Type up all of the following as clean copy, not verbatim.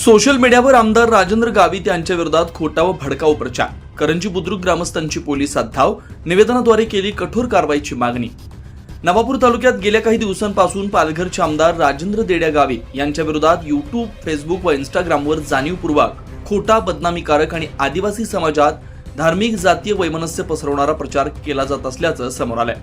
Social मीडियावर आमदार राजेंद्र गावित यांच्या विरोधात खोटा व भडकाऊ प्रचार. करंजी बुद्रुक ग्रामस्थांची पोलिसात धाव. निवेदनाद्वारे केली कठोर कारवाईची मागणी. नवापूर तालुक्यात गेल्या काही दिवसांपासून पालघरचे आमदार राजेंद्र देड्या गावित यांच्या विरोधात यूट्यूब, फेसबुक व इंस्टाग्रामवर जाणीवपूर्वक खोटा, बदनामीकारक आणि आदिवासी समाजात धार्मिक, जातीय वैमनस्य पसरवणारा प्रचार केला जात असल्याचं समोर आलंय.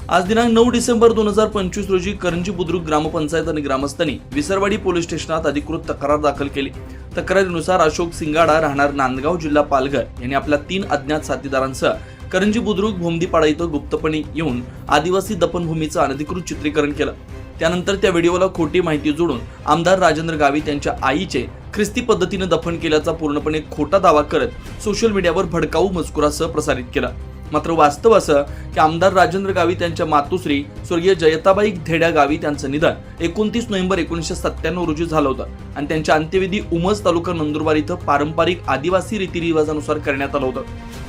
आज दिनांक 9 डिसेंबर 2025 रोजी करंजी बुद्रुक ग्रामपंचायत आणि ग्रामस्थांनी विसरवाडी पोलीस स्टेशनात अधिकृत तक्रार दाखल केली. तक्रारीनुसार अशोक सिंगाडा, राहणार नांदगाव, जिल्हा पालघर यांनी आपल्या 3 अज्ञात साथीदारांसह करंजी बुद्रुक भोमदीपाडा इथं गुप्तपणे येऊन आदिवासी दफनभूमीचं अनधिकृत चित्रीकरण केलं. त्यानंतर त्या व्हिडिओला खोटी माहिती जोडून आमदार राजेंद्र गावित यांच्या आईचे ख्रिस्ती पद्धतीने दफन केल्याचा पूर्णपणे खोटा दावा करत सोशल मीडियावर भडकाऊ मजकुरासह प्रसारित केला. मात्र वास्तव असं की आमदार राजेंद्र गावित यांच्या मातोश्री स्वर्गीय जयताबाई धेड्या गावित यांचं निधन 29 नोव्हेंबर 1997 रोजी झालं होतं आणि त्यांच्या अंत्यविधी उमस तालुका नंदुरबार इथं पारंपरिक आदिवासी रीतिरिवाजानुसार करण्यात आलं होतं.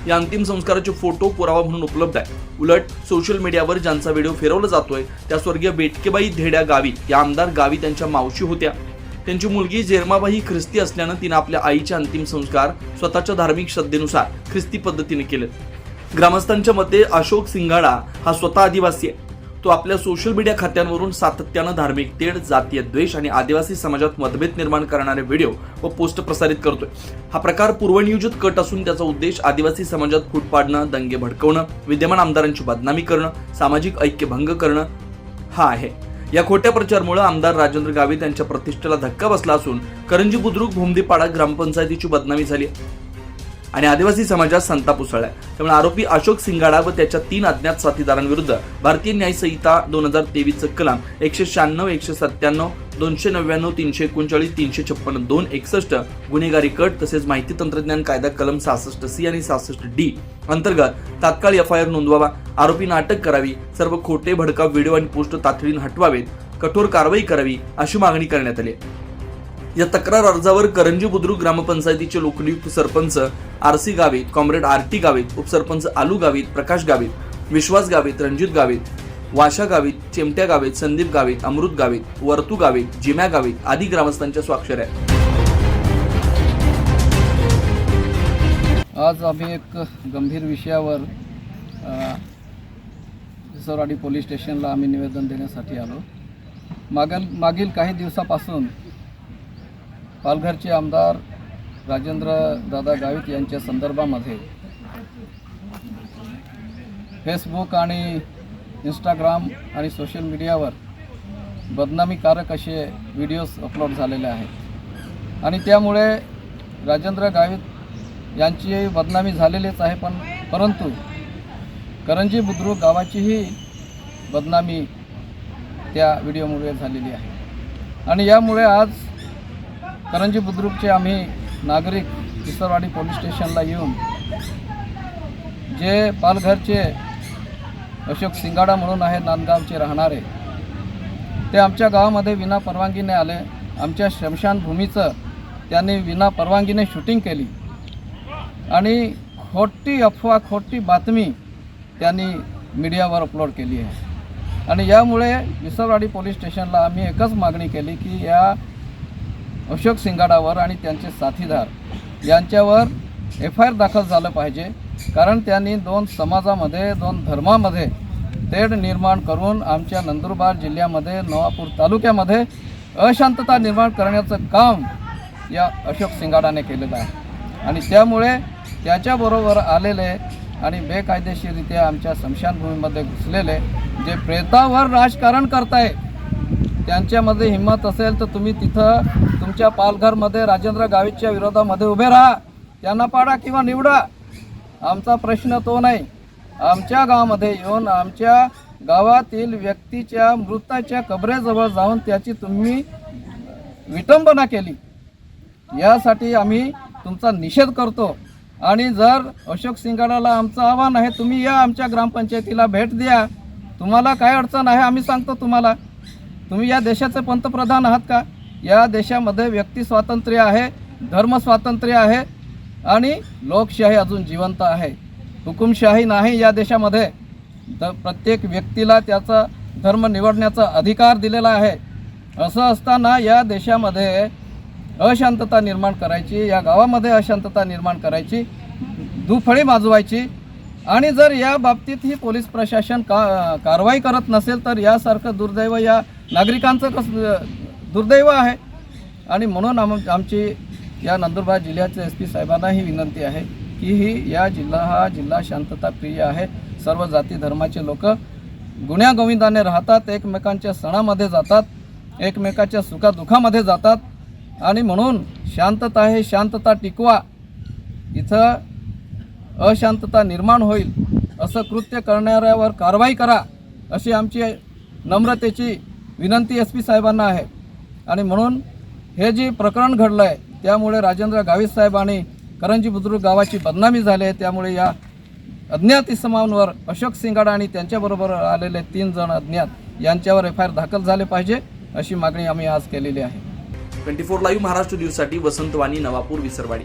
या अंतिम संस्काराचे फोटो पुरावा म्हणून उपलब्ध आहे. उलट सोशल मीडियावर ज्यांचा व्हिडिओ फिरवला जातोय त्या स्वर्गीय बेटकेबाई धेड्या गावित या आमदार गावित यांच्या मावशी होत्या. त्यांची मुलगी जेरमाबाई ख्रिस्ती असल्यानं तिने आपल्या आईचे अंतिम संस्कार स्वतःच्या धार्मिक श्रद्धेनुसार ख्रिस्ती पद्धतीने केले. ग्रामस्थांच्या मते अशोक सिंगाडा हा स्वतः आदिवासी आहे. तो आपल्या सोशल मीडिया खात्यांवरून सातत्यानं धार्मिक तेढ, जातीय द्वेष आणि आदिवासी समाजात मतभेद निर्माण करणारे व्हिडिओ व पोस्ट प्रसारित करतोय. हा प्रकार पूर्वनियोजित कट असून त्याचा उद्देश आदिवासी समाजात फूट पाडणं, दंगे भडकवणं, विद्यमान आमदारांची बदनामी करणं, सामाजिक ऐक्य भंग करणं हा आहे. या खोट्या प्रचारामुळे आमदार राजेंद्र गावित यांच्या प्रतिष्ठेला धक्का बसला असून करंजी बुद्रुक भोमदीपाडा ग्रामपंचायतीची बदनामी झाली आणि आदिवासी समाजात संताप उसळलाय. त्यामुळे आरोपी अशोक सिंगाडा व त्याच्या 3 अज्ञात साथीदारांविरुद्ध भारतीय न्याय संहिता 2023 कलम 196, 197, 299, 339, 356, 261 गुन्हेगारी कट तसेच माहिती तंत्रज्ञान कायदा कलम 66C आणि 66D अंतर्गत तात्काळ FIR नोंदवावा, आरोपींना अटक करावी, सर्व खोटे भडकाऊ व्हिडिओ आणि पोस्ट तातडीने हटवावेत, कठोर कारवाई करावी अशी मागणी करण्यात आली. या तक्रार अर्जावर करंजी बुद्रुक ग्रामपंचायतीचे लोकनियुक्त sarpanch RC Gavit, comrade RT Gavit, उपसरपंच आलू गावित, प्रकाश गावित, विश्वास गावित, रणजित गावित, वाशा गावित, चिमट्या गावित, संदीप गावित, अमृत गावित, वर्तू गावित, जिम्या गावित आदी ग्रामस्थांच्या स्वाक्षऱ्या आहेत. आज आम्ही एक गंभीर विषयावर विसरवाडी पोलीस स्टेशनला आम्ही निवेदन देण्यासाठी आलो. मागील काही दिवसापासून पालघरचे आमदार राजेंद्र दादा गावित यांच्या संदर्भामध्ये फेसबुक आणि इंस्टाग्राम आणि सोशल मीडियावर बदनामीकारक असे व्हिडिओज अपलोड झालेले आहेत आणि त्यामुळे राजेंद्र गावित यांची बदनामी झालेलीच आहे. परंतु करंजी बुद्रुक गावाचीही बदनामी त्या व्हिडिओमुळे झालेली आहे आणि यामुळे आज करंजी बुद्रुकचे आम्ही नागरिक विसरवाडी पोलीस स्टेशनला येऊन जे पालघरचे अशोक सिंगाडा म्हणून आहे, नांदगावचे राहणारे, ते आमच्या गावामध्ये विना परवानगीने आले. आमच्या स्मशानभूमीचं त्यांनी विना परवानगीने शूटिंग केली आणि खोटी अफवा, खोटी बातमी त्यांनी मीडियावर अपलोड केली आहे आणि यामुळे विसरवाडी पोलीस स्टेशनला आम्ही एकच मागणी केली की या अशोक सिंगाडावर आणि त्यांचे साथीदार यांच्यावर FIR दाखल झालं पाहिजे. कारण त्यांनी 2 समाजामध्ये, 2 धर्मामध्ये तेढ निर्माण करून आमच्या नंदुरबार जिल्ह्यामध्ये, नवापूर तालुक्यामध्ये अशांतता निर्माण करण्याचं काम या अशोक सिंगाडाने केलेलं आहे आणि त्यामुळे त्याच्याबरोबर आलेले आणि बेकायदेशीररित्या आमच्या स्मशानभूमीमध्ये घुसलेले जे प्रेतावर राजकारण करताय, त्यांच्यामध्ये हिंमत असेल तर तुम्ही तिथं तुमच्या पालघरमध्ये राजेंद्र गावितच्या विरोधामध्ये उभे राहा, त्यांना पाडा किंवा निवडा. आमचा प्रश्न तो नाही. आमच्या गावामध्ये येऊन आमच्या गावातील व्यक्तीच्या मृताच्या कबरेजवळ जाऊन त्याची तुम्ही विटंबना केली, यासाठी आम्ही तुमचा निषेध करतो. आणि जर अशोक सिंगाडाला आमचं आव्हान आहे, तुम्ही या आमच्या ग्रामपंचायतीला भेट द्या, तुम्हाला काय अडचण आहे आम्ही सांगतो तुम्हाला. तुम्ही या देशाचे पंतप्रधान आहात का? या देशामध्ये व्यक्ती स्वातंत्र्य आहे, धर्म स्वातंत्र्य आहे आणि लोकशाही अजून जिवंत आहे. हुकुमशाही नाही या देशामध्ये. प्रत्येक व्यक्तीला त्याचा धर्म निवडण्याचा अधिकार दिलेला आहे. असं असताना या देशामध्ये अशांतता निर्माण करायची, या गावामध्ये अशांतता निर्माण करायची, दुफळी माजवायची. आणि जर या बाबतीत ही पोलीस प्रशासन कारवाई करत नसेल तर यासारखं दुर्दैव या नागरिकांचं दुर्दैव आहे. आणि म्हणून आमची या नंदुरबार जिल्ह्याचे SP साहेबांना ही विनंती आहे की हा जिल्हा शांतताप्रिय आहे. सर्व जाती धर्माचे लोक गुण्यागोविंदाने राहतात, एकमेकांच्या सणामध्ये जातात, एकमेकाच्या सुखादुखामध्ये जातात. आणि म्हणून शांतता आहे, शांतता टिकवा. इथं अशांतता निर्माण होईल असं कृत्य करणाऱ्यावर कारवाई करा अशी आमची नम्रतेची विनंती SP साहेबांना आहे. आणि म्हणून हे जे प्रकरण घडलं आहे त्यामुळे राजेंद्र गावित साहेब आणि करंजी बुद्रुक गावाची बदनामी झाली आहे. त्यामुळे या अज्ञात इसमांवर अशोक सिंगाडा आणि त्यांच्याबरोबर आलेले 3 जण अज्ञात यांच्यावर FIR दाखल झाले पाहिजे अशी मागणी आम्ही आज केलेली आहे. 24 लाईव्ह महाराष्ट्र न्यूजसाठी वसंत वाणी, नवापूर, विसरवाडी.